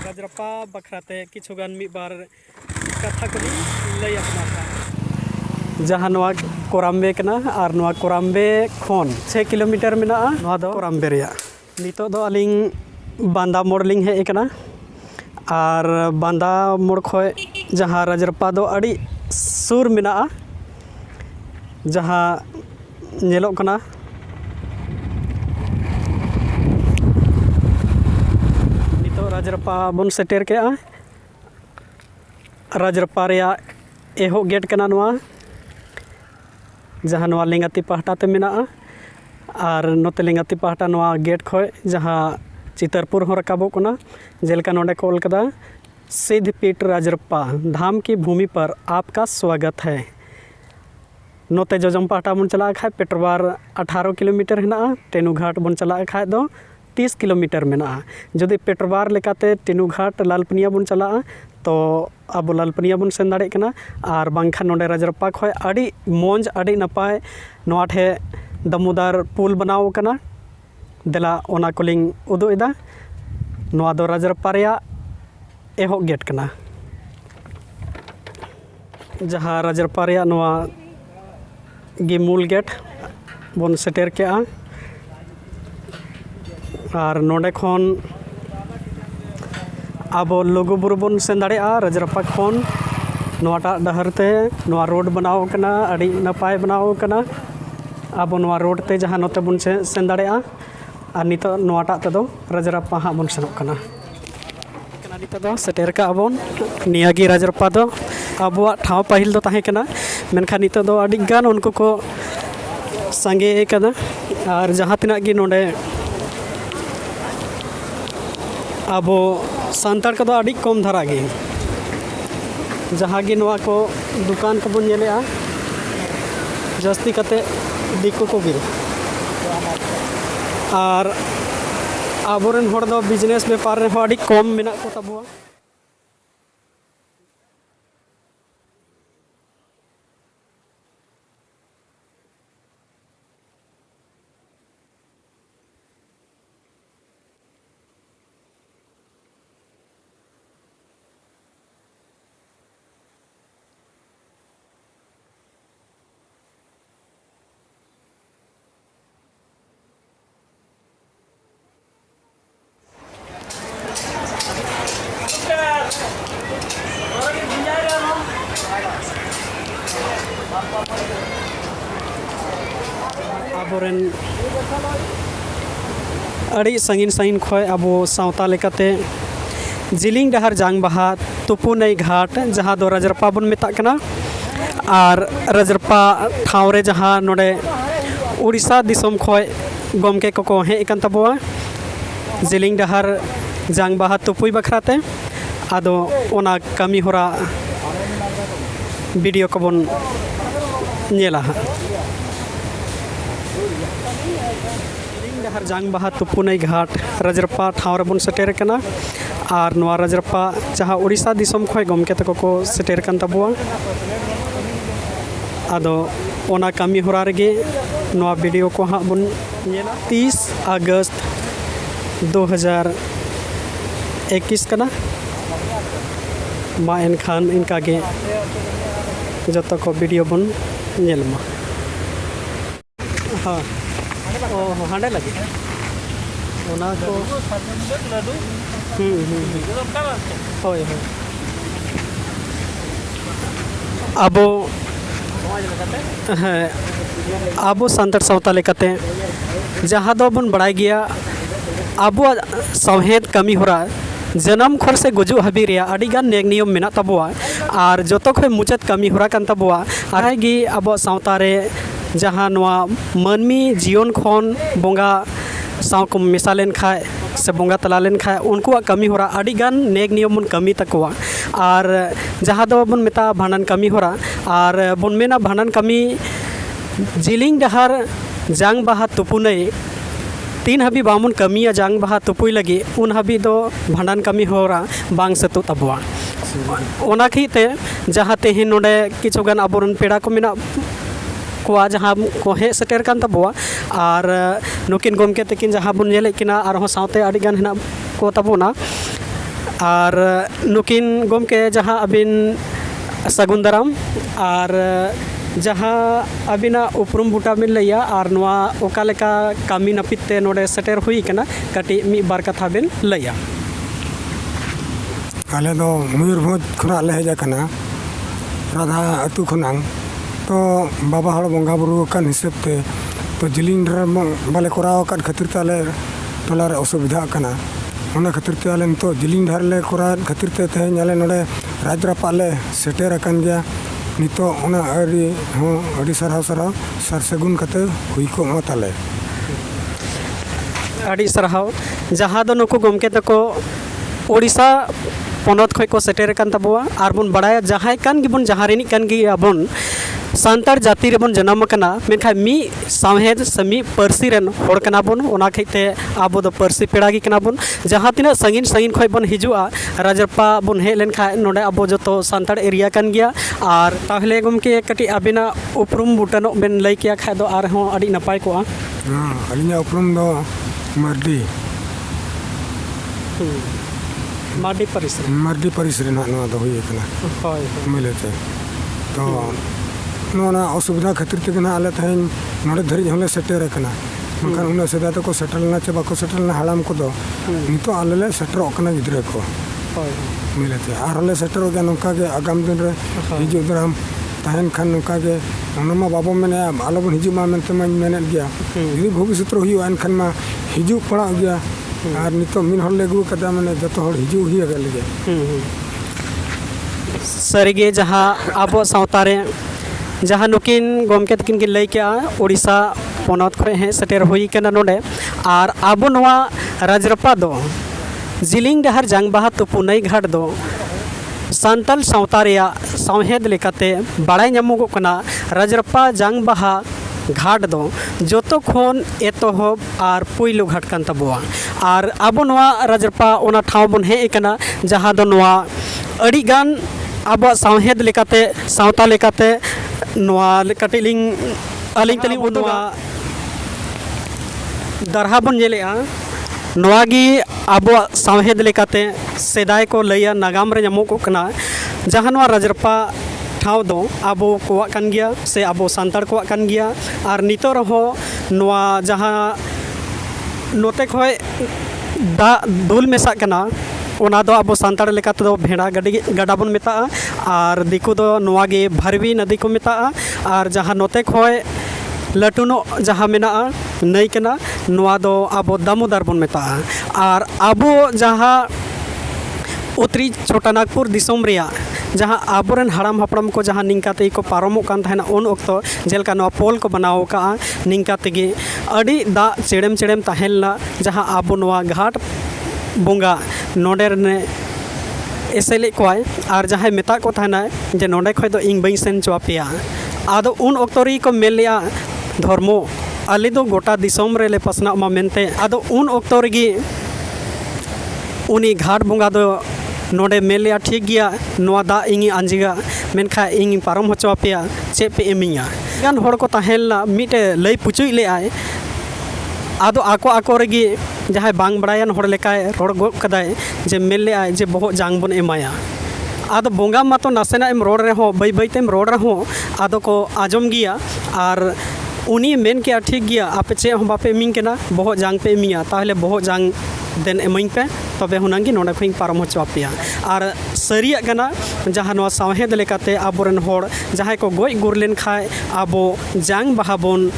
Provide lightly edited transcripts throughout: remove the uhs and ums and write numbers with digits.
रजरप्पा बखराते किछुगान मिद बार कथा को लई अपना जहाँ नवा कोराम्बे कना और नवा कोराम्बे खोन 6 किलोमीटर मेना नवा दो कोराम्बे रिया नितो दो अलिंग बांदा मोड़ लिंग हे कना और बांदा मोड़ खोय जहाँ रजरप्पा दो अड़ी सुर मेना जहाँ नेलोग कना नितो रजरप्पा बन सेटेर के रजरप्पा रिया एहो गेट कना नवा जहाँ नवा लिंगाती पहाटा ते मेना और नोते लिंगाती पहाटा नवा गेट खोय जहाँ चितरपुर हो रकाबो कना जेलका नोडे को ऑल कदा सिद्धपीठ रजरप्पा धाम की भूमि पर आपका स्वागत है। नोते जोजम पहाटा बन चला खाए पेट्रोबार 18 किलोमीटर हेना टेनु घाट बन चला खाए दो 30 किलोमीटर मेना जदि पेट्रोबार लेकाते टेनु घाट लालपनिया बन चला तो अब लालपनिया बन सेन दाड़े कना और बांखा नोडे रजरप्पा खोय अड़ी मोंज अड़ी नपाय नोआ ठे दमुदार पुल बनाव कना देला ओना कोलिंग उदु एदा नोआ दो रजरप्पा रिया एहो गेट कना जहाँ रजरप्पा रिया नोआ गे मूल गेट बन सेटेर के और नोडे खोन अब लघु बुरु बन सेन दाड़ेया रजरप्पा खोन नोटा डहर ते नोआ रोड बनाव कना अड़ी नपाय बनाव कना अब नोआ रोड ते जहाँ नोते बन सेन दाड़ेया और नितो नोटा ते दो रजरप्पा हाँ बन सेनोग कना नितो दो सेटेर का अबन नियागी रजरप्पा दो अबुआ ठाव पाहिल दो ताहे कना मेनखान नितो दो अड़ी गान उनको को संगे कना और जहाँ तिना गी नोडे अब सांतार को अड़ी कम धारा गे जहाँ गे नवा को दुकान को बन नेलेआ जस्ती कते दिकु को गे और आबोरेन होड़ दो बिजनेस व्यापार रे हो अड़ी कम मेना को तबुआ आबोरेन अड़ी संगीन संगीन खोय अबो सावता लेकाते जिलिंग डहर जांग बहा तुपु नई घाट जहाँ दो रजरप्पा बन मेता कना और रजरप्पा ठाव रे जहाँ नोडे उड़ीसा दिसोम खोय गमके को हे इकन तबुआ जिलिंग डहर जांग बहा तुपुई बखराते आदो ओना कमी होरा वीडियो को बन नेला हर जांग बहा तुपुनई घाट रजरप्पा ठाव रे बन सेटेर कना और नवा रजरप्पा जहाँ उड़ीसा दिसोम खोय गमके तको को सेटेर कन तबुआ आदो ओना कमी होरा रेगे नवा वीडियो को हाँ बन नेला 30 अगस्त 2021 कना मा एनखान इनका गे जतो को वीडियो बन नेलमा हाँ ओ हांडे लगे ओना को होय होय आबो आबो सांतार सावता लेकाते जहाँ दो बन बड़ाई गया आबो सौहेद कमी होरा जन्म खर से गुजु हाबी रिया अड़ी गान नेग नियम मेना तबुआ और जतो खय मुचाद कमी होरा कान तबुआ आराय गी आबो सावता रे जहाँ नवा मानमी जीवन खोन बोंगा साव को मिसा लेन खाए से बोंगा तला लेन खाए उनको कमी होरा अड़ी गान नेग नियम बन कमी तकवा और जहाँ दो बन मेता भांडन कमी होरा और बन मेना भांडन कमी जिलिंग डहर जांग बहा तुपुनई 3 हाबी बामुन कमिया जांग बहा तुपुई लगी उन हाबी दो भांडन कमी होरा बांग सतु तबुआ ओना खीते जहाँ तेहे नोडे किछुगान आबोरन पेड़ा को मेना को जहाँ को हे सेटेर कान तबुआ और नुकिन गमके तकिन जहाँ बन नेले किना और साथे अड़ी गान हेना को तबुना और नुकिन गोमके जहाँ अबिन सगुन दाराम और जहाँ अबिना उपरुम बूटा बिन लैया और नवा ओका लेका कामी नापित ते नोडे सेटेर हुई कना कटी मी बार कथा बिन लैया। आले दो मयूरभंज खुना ले हेजा कना राधा अतु खुनांग तो बाबा हड़ बंगा बुरु कान हिसाब ते तो जिलिंग बाले कोराव कान खातिर ते आले टोलार असुविधा कना ओना खातिर ते आले तो जिलिंग धार ले कोरा खातिर ते तेहें आले नोडे राजरापा ले सेटेर अकन गया नितो ओना अड़ी साराव सार सगुन कते हुई को मताले अड़ी सराव जहाँ दो नुकु गोमके तको ओडिशा पनत खय को सेटेर कान तबुआ आर बन बड़ाया जहाँ कान गिबन जहाँ रेनी कान गी अबन सान्तार जाति रेबन जन्म कना मेनखा मी सावहेद समी पार्सी रेन होड़ कना बन ओना खैते आबो दो पार्सी पेड़ा गी कना बन जहाँ तिना संगीन संगीन खय बन हिजुआ राजरपा बन हे लेन खा नोडे आबो जतो सान्तार एरिया कान गया और ताहले गोमके कटी आबिना उपरुम बुटानो बेन लई किया खा दो आर हों अड़ी नपाय को अलिया उपरुम दो मर्दी मर्दी परिसर ना नवा दो हुई कना होय मिलेते तो नोना असुविधा खातिर ते ना आले तहें नोडे धरी हले सेटेर कना मखान उना सेदा तो को सेटल ना चे बाको सेटल ना हालाम को दो नितो आले ले सेटर ओकना गिद्रे को होय मिलेते आर हले सेटर हो गया नोका के आगाम दिन रे हिजु दराम तहें खान नोका के ओनमा बाबो मेने आलो बन हिजु मा मेनते मा मेने गया यदि भविष्य हुई एनखान मा हिजु पड़ा गया और नितो मिन हल लेगु कदा माने जतो हल हिजु हुई गया लगे सरिगे जहाँ आबो सावतारे जहाँ नुकिन गोमके तकिन के लई के ओडिशा पनत खय हे सेटेर हुई कना नोडे और आबो नवा राजरपा दो जिलिंग डहर जांगबाहा तुपुनई घाट दो सान्ताल सावता रेया सावहेद लेकाते बाड़ाय ᱧᱟᱢᱚᱜᱚᱜ कना राजरपा जांगबाहा घाट दो जोतो खोन एतोहब और पुइलो घाट कान तबुआ और आबो नवा राजरपा ओना ठाव बन हे कना जहाँ दो नवा अड़ी गान आबो सावहेद लेकाते सावता लेकाते नवा कटिलिंग अलिंग तलिंग उदवा दरहा बन जेलेआ नवागी आबो सावहेद लेकाते सेदाय को लैया नागाम रे ᱧᱟᱢᱚᱜᱚᱜ कना जहाँ नवा राजरपा ठाव दो आबो कोवाग कान गया से आबो सान्ताड़ कोवाग कान गया और नितो रहो नवा जहाँ नोते खय दा दुल मेसा कना ओना दो आबो सान्ताड़ लेकाते दो भेड़ा गड़ा बन मेता और दिकु दो नवागे भरवी नदी को मेता और जहाँ नोते खय लटुनो जहाँ मेना नई कना नवा दो आबो दामोदर बन मेता और आबो जहाँ उत्तरी छोटानागपुर दिसोम रेया जहाँ आबोरेन हड़ाम हपड़ाम को जहाँ निंकाते को पारमोग कान तहना उन ओक्तो जेलका नवा पोल को बनाव का निंकाते गे अड़ी दा चेड़ेम चेड़ेम तहेलना जहाँ आबो नवा घाट बोंगा नोडे ने एसेले कोय और जहाँ मेता को तहना जे नोडे खय दो इंग बई सेन चोपेया आदो उन ओक्तोरी को मेलिया धर्मो आले दो गोटा दिसोम रे ले पसना मा मेनते आदो उन ओक्तोरगी उनी घाट बोंगा दो नोडे मेलिया ठीक गया नवा दा इंगी आंजिगा मेनखा इंगी पारम होचोपेया चे पे एमिया गान होड़ को तहेलना मिटे लई पुचुई ले आय आदो आको आको रेगी जहाँ बांग बड़ायन होड़ लेकाय रोड़ गो कदाय जे मेले आय जे बहुत जांग बन एमाया आदो बोंगा मातो नासेना एम रोड रहो बई बई तेम रोड रहो आदो को आजम गया और उनी मेन के ठीक गया आपे चे हम बापे एमिंग केना बहुत जांग पे एमिया ताहले बहुत जांग देन एमिंग पे तबे हुनांगी नोडे खिंग पारम होचोपेया और सरिया कना जहाँ नवा सावहेद लेकाते आबोरेन होड़ जहाँ को गोय गुरलेन खाय आबो जांग बाहा बोन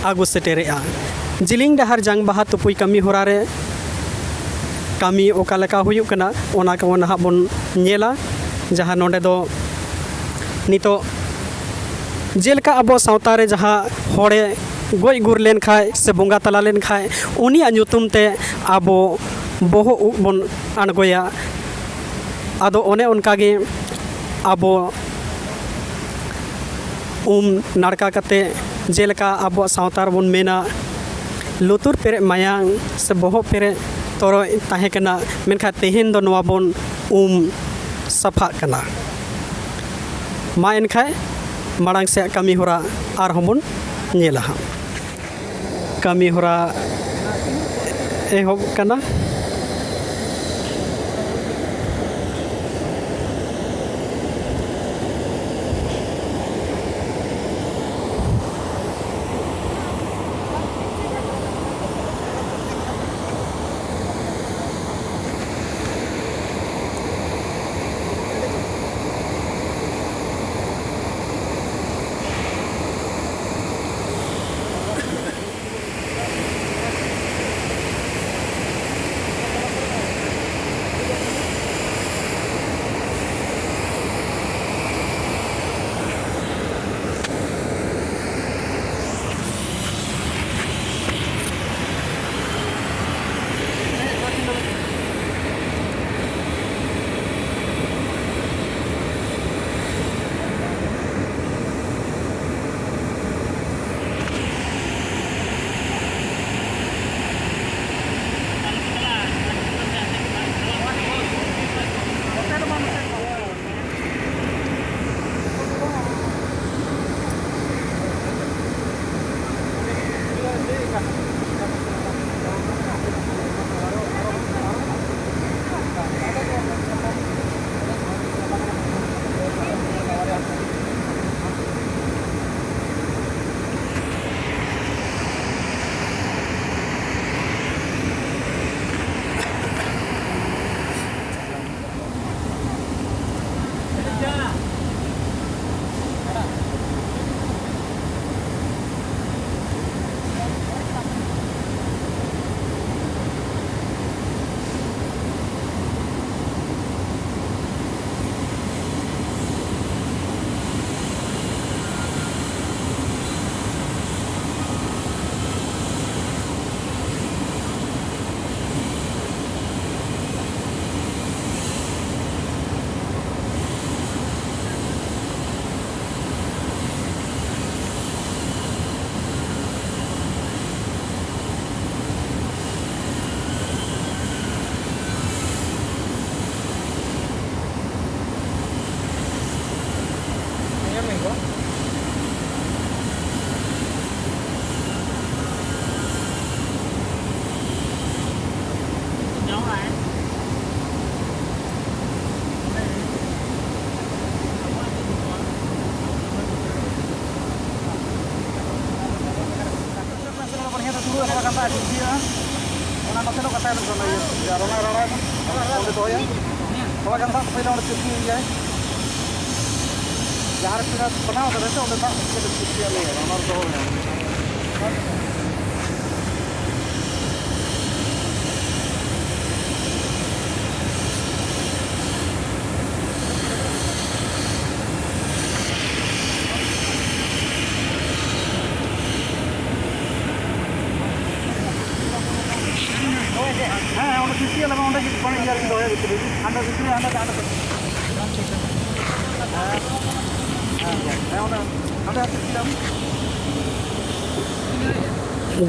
आगु सेटेरेआ जिलिंग डहर जांग बाहा तुपुई कमी होरा रे कमी ओका लेका हुयुग कना ओना को नहा बोन नेला जहाँ नोडे दो नितो जेलका आबो सावता रे जहाँ होड़े गोय गुर लेन खाय से बोंगा तला लेन खाय उनी अनुतुम ते आबो बोहो बन अणगोया आदो ओने उनकागे आबो नाड़का कते जेलका आबो सावतार बन मेना लुतुर पेरे मायांग से बोहो पेरे तोरो ताहे कना मेनखा तेहेन दो नवा बन सफा कना मा एनखाय माड़ांग से कमी होरा आर हमबन नेला कमी होरा एहब कना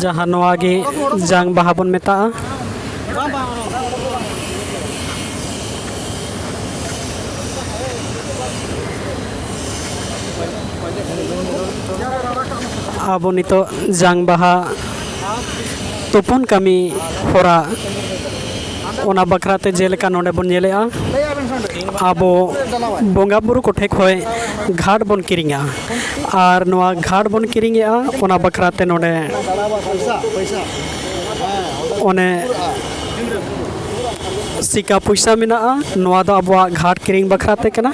जहाँ नवा गे जांग बाहा बन मेता अब नितो जांग बाहा तुपुन कमी होरा ओना बखराते जेलेका नोडे बन नेलेआ आबो बोंगा बुरु कोठे खोय घाट बन किरिंगा और नवा घाट बन किरिंगा ओना बखराते नोडे ओने सिका पैसा मेना नवा दो आबो घाट किरिंग बखराते कना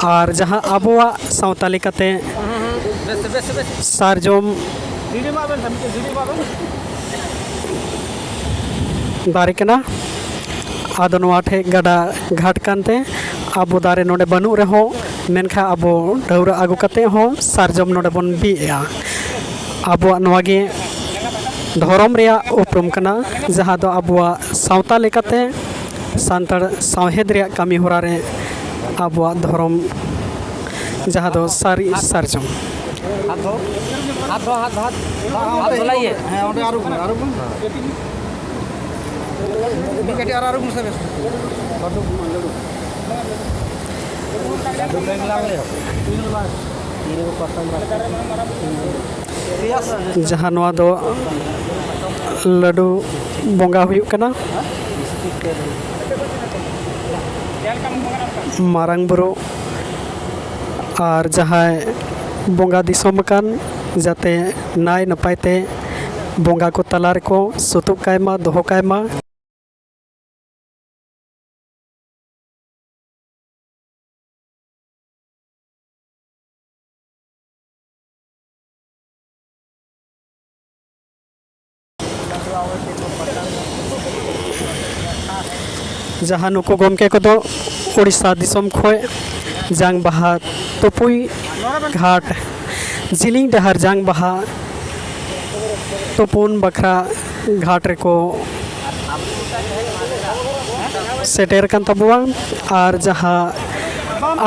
और जहाँ आबो सावताली कते सारजोम दारे कना आदो नवा ठे गड़ा घाट कानते आबो दारे नोडे बनू रहो मेनखा आबो डौरा आगु कते हो सारजोम नोडे बन बिया आबो नवा गे धर्म रे उपरुम कना जहाँ दो आबो सावता लेकाते सांतार सावहेद रे कमी होरा रे आबो धर्म जहाँ दो सारी सारजोम जहाँ नवा दो लड्डू बोंगा हुयुक कना मारंग बुरु और जहाँ बोंगा दिसोम कान जाते नाय नपायते बोंगा को तलार को सुतुक कायमा दोहो कायमा जहाँ नुको गमके को दो उड़ीसा दिसोम खोय जांग बाहा तुपुई घाट जिलिंग डहर जांग बाहा तुपुन बखरा घाट रेको सेटेर कान तबुआ और जहाँ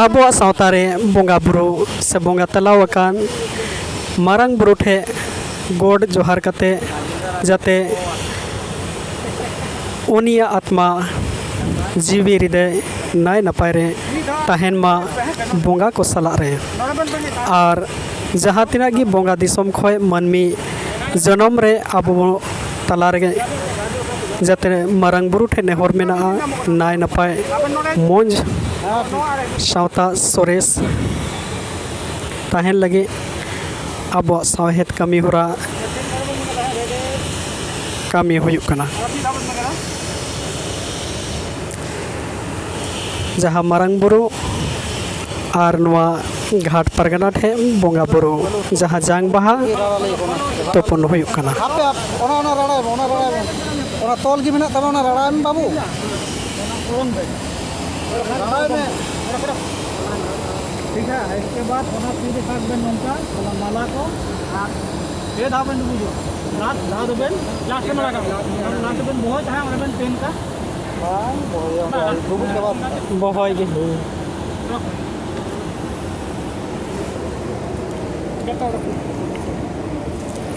आबो सावतारे बोंगा बुरु से बोंगा तलाव कान मारंग बुरु ठे गोड जोहार कते जाते उनिया आत्मा जीवी हृदय नाय नपाय रे तहन मा बोंगा को सला रे और जहाँ तिना गी बोंगा दिसोम खोय मनमी जनम रे आबो तला रे जाते मारंग बुरु ठे नेहर मेना नाय नपाय मोंज सावता सोरेस तहन लगे आबो सावहेद कमी होरा कमी हुयुक कना जहाँ मारंग बुरु और नवा घाट परगना ठे बोंगा बुरु जहाँ जांग बाहा तुपुन हुयुक कना तोल की मेना तब रड़ा में बाबू ठीक है। इसके बाद फिर साथ बेन नौका माला को ये धाबन बुझो लास्ट धाद बेन लास्ट में लगा लास्ट बेन बहुत है और बेन पेन का बहय गे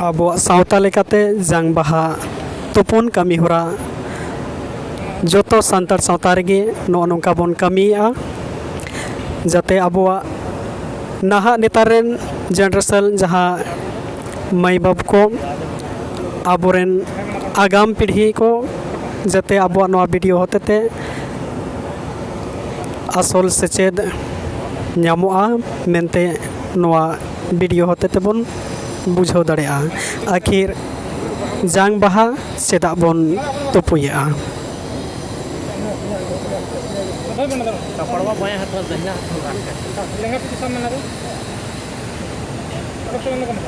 आबो सावता लेकाते जांग बाहा तुपुन कमी होरा जोतो सांतार सावता रेगे नो नोंका बोन कमिया जाते आबोआ नाहा नेतारेन जनरेशन जहाँ माई बाबू को आबोरेन आगाम पीढ़ी को जाते आबोआ नवा वीडियो होते ते आसल सेचेद ᱧᱟᱢᱚᱜᱼᱟ ᱢᱮᱱᱛᱮ ᱱᱚᱣᱟ वीडियो होते ते बन बुझाव दाड़ेया आखिर jang baha sedak bon tupuya.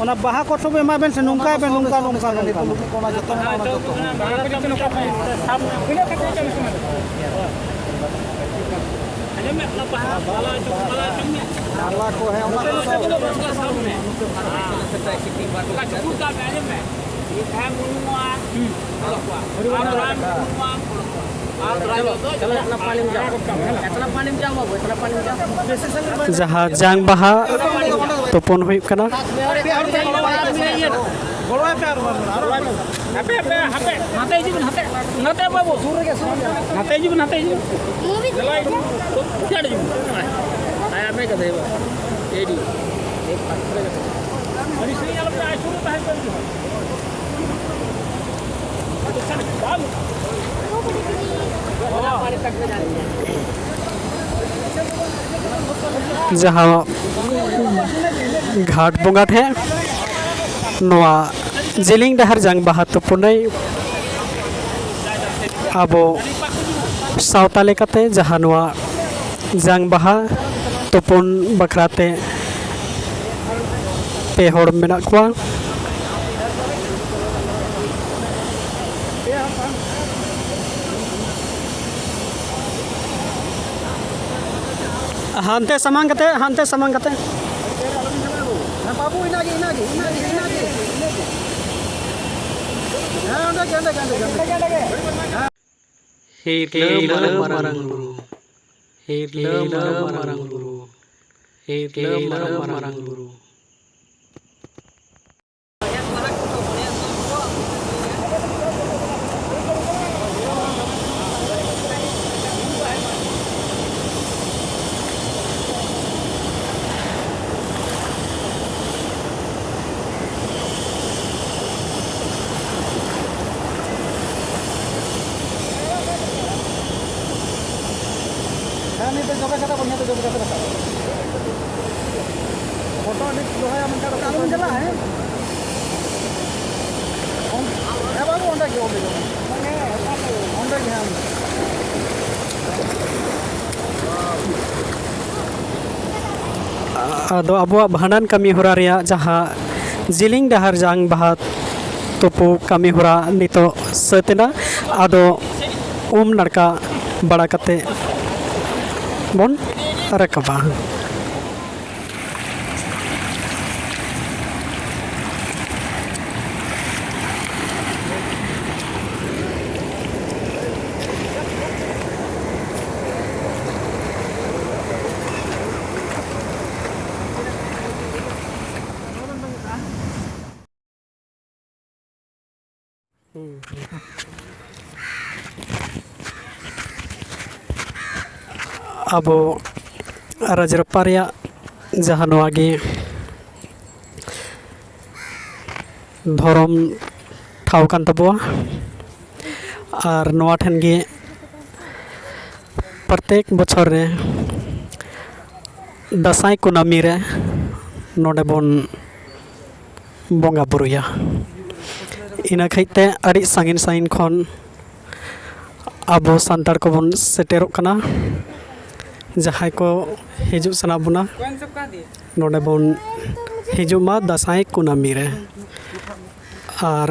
Ona baha ko sobe ma ben se nungka ben nungka nungka nungka ona joto ona joto Allah ko hai ona jaha jang baha tupon huyuk kana जहाँ घाट बोंगा थे नवा जिलिंग डहर जंग बाहा तुपुनई आबो सावताले कते जहाँ नवा जंग बाहा तुपुन बखराते पे होड़ मेना कुआ हांते समांग कते babu inagi Hirle marang guru Hirle marang guru Hirle marang guru Ini tu joget kata punya tu joget kata. Foto ni loha yang mencar kamu jelas eh. Ya baru onda kyo be. Onda kya. ado abuak bhandan kami hura ria jaha jiling dahar jang bahat tupu kami hura nito setena ado narka bada kate bon rakaba abo Rajarappa reyag jaha nowa ge dhorom ठाव kan tabuwa ar nowa then ge प्रत्येक बछर रे दसाई कुनामी रे नोडे bone bhunga बुरुया ina khaite adi sangin sangin khon abo santar ko bon seterok kana jahai ko hijuk sana buna node bon hijuk ma dasai kunami re ar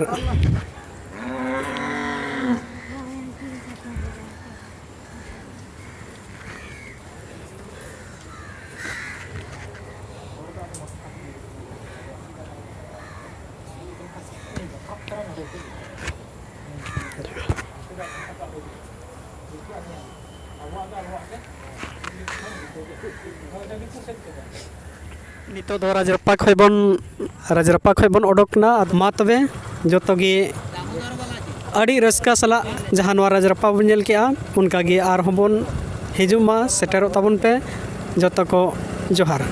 nito do Rajarappa khoi bon odok na ma tobe joto ge adi raska sala jahan wa Rajarappa bon nyel ke a unka ge ar hobon hijuma seterok tabon pe joto ko johar